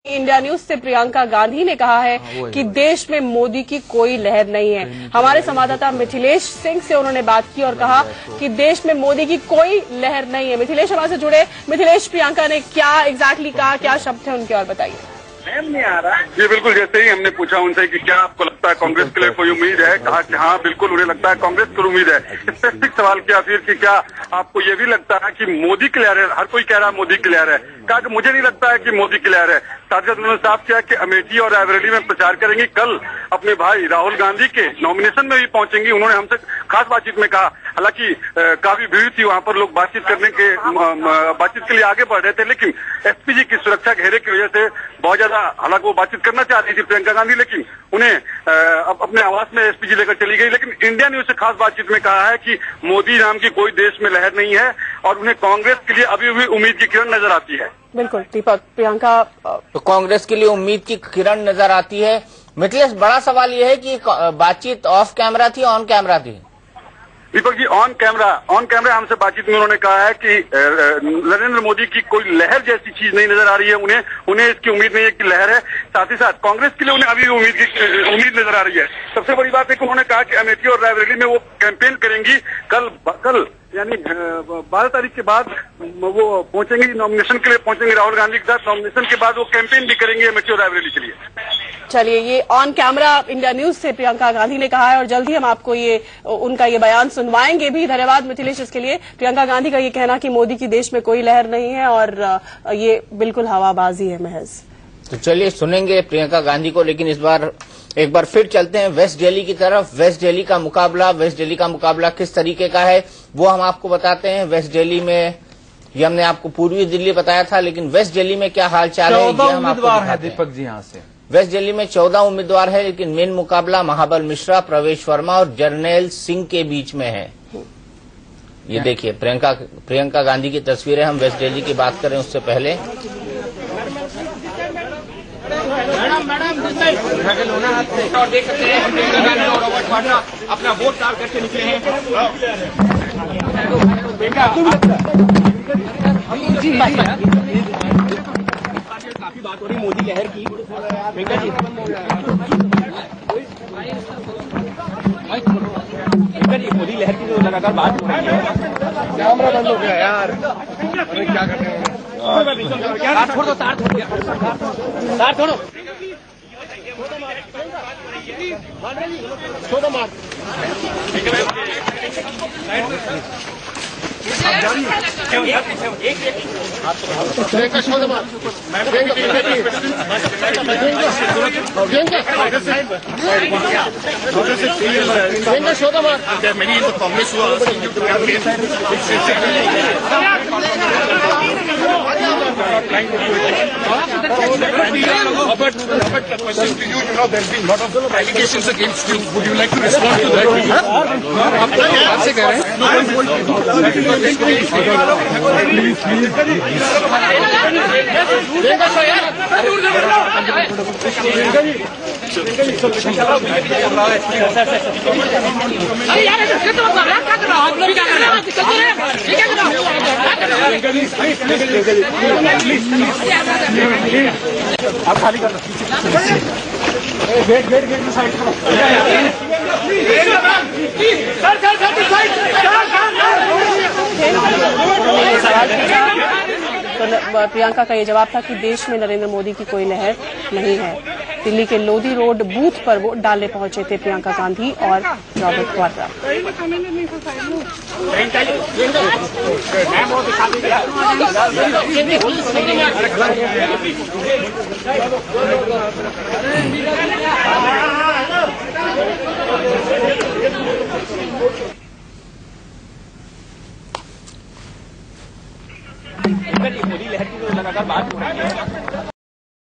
India news से प्रियंका गांधी ने कहा है कि देश में मोदी की कोई लहर नहीं है। हमारे संवाददाता मिथिलेश सिंह से उन्होंने बात की और कहा कि देश में मोदी की कोई लहर नहीं है। मिथिलेश हमारे से जुड़े। मिथिलेश, प्रियंका ने क्या एग्जैक्टली कहा, क्या शब्द थे उनके, और बताइए। नहीं आ रहा जी। बिल्कुल, जैसे ही हमने पूछा उनसे कि क्या आपको लगता है कांग्रेस के लिए कोई उम्मीद है, कहा कि हाँ बिल्कुल उन्हें लगता है कांग्रेस को उम्मीद है। स्पेसिफिक सवाल किया फिर कि क्या आपको ये भी लगता है कि मोदी की लहर है? हर कोई कह रहा है मोदी की लहर है। कहा कि मुझे नहीं लगता है कि मोदी की लहर है। साथ ही उन्होंने साफ किया कि अमेठी और रायबरेली में प्रचार करेंगी। कल अपने भाई राहुल गांधी के नॉमिनेशन में भी पहुंचेंगी। उन्होंने हमसे खास बातचीत में कहा, हालांकि काफी भीड़ थी वहां पर, लोग बातचीत के लिए आगे बढ़ रहे थे, लेकिन एसपीजी की सुरक्षा घेरे की वजह से बहुत ज्यादा, हालांकि वो बातचीत करना चाह रही थी प्रियंका गांधी, लेकिन उन्हें अपने आवास में एसपीजी लेकर चली गई। लेकिन इंडिया न्यूज से खास बातचीत में कहा है कि मोदी नाम की कोई देश में लहर नहीं है और उन्हें कांग्रेस के लिए अभी भी उम्मीद की किरण नजर आती है। बिल्कुल दीपक, प्रियंका तो कांग्रेस के लिए उम्मीद की किरण नजर आती है। मिथिलेश, बड़ा सवाल यह है कि बातचीत ऑफ कैमरा थी, ऑन कैमरा थी? दीपक जी, ऑन कैमरा हमसे बातचीत में उन्होंने कहा है कि नरेंद्र मोदी की कोई लहर जैसी चीज नहीं नजर आ रही है। उन्हें इसकी उम्मीद नहीं है कि लहर है। साथ ही साथ कांग्रेस के लिए उन्हें अभी उम्मीद नजर आ रही है। सबसे बड़ी बात है कि उन्होंने कहा कि अमेठी और रायबरेली में वो कैंपेन करेंगी। कल यानी 12 तारीख के बाद वो पहुंचेंगी, नॉमिनेशन के लिए पहुंचेंगे राहुल गांधी के साथ। नॉमिनेशन के बाद वो कैंपेन भी करेंगे अमेठी और रायबरेली के लिए। चलिए, ये ऑन कैमरा इंडिया न्यूज से प्रियंका गांधी ने कहा है और जल्द ही हम आपको उनका ये बयान सुनवाएंगे भी। धन्यवाद मिथिलेश इसके लिए। प्रियंका गांधी का ये कहना कि मोदी की देश में कोई लहर नहीं है और ये बिल्कुल हवाबाजी है महज। तो चलिए सुनेंगे प्रियंका गांधी को, लेकिन इस बार एक बार फिर चलते हैं वेस्ट दिल्ली की तरफ। वेस्ट दिल्ली का मुकाबला किस तरीके का है वो हम आपको बताते हैं। वेस्ट दिल्ली में ये हमने आपको पूर्वी दिल्ली बताया था, लेकिन वेस्ट दिल्ली में क्या हाल चाल है, ये हम आपको बताते हैं। दीपक जी, यहाँ से वेस्ट दिल्ली में 14 उम्मीदवार है, लेकिन मेन मुकाबला महाबल मिश्रा, प्रवेश वर्मा और जर्नैल सिंह के बीच में है। ये देखिए प्रियंका गांधी की तस्वीरें। हम वेस्ट दिल्ली की बात करें उससे पहले और देख सकते हैं प्रियंका गांधी और रॉबर्ट वाड्रा अपना वोट डाल करके निकले हैं। काफी बात हो रही मोदी लहर की। प्रियंका जी, मोदी लहर की जो लगातार बात हो रही है। कैमरा बंद हो गया यार, अरे क्या करते हैं? तार छोड़ दो, तार छोड़ो। छोड़ो मार। प्रियंका छोड़ो मार। प्रियंका छोड़ो मार। Robert, the question to you, there's been a lot of allegations against you. Would you like to respond to that? आप कहाँ से कह रहे हैं? आप खाली कर गेट साइड करो। तो प्रियंका का ये जवाब था कि देश में नरेंद्र मोदी की कोई लहर नहीं है। दिल्ली के लोधी रोड बूथ पर वोट डालने पहुंचे थे प्रियंका गांधी और रॉबर्ट वाड्रा। मोदी लहर की जो लगातार बात हो रही है।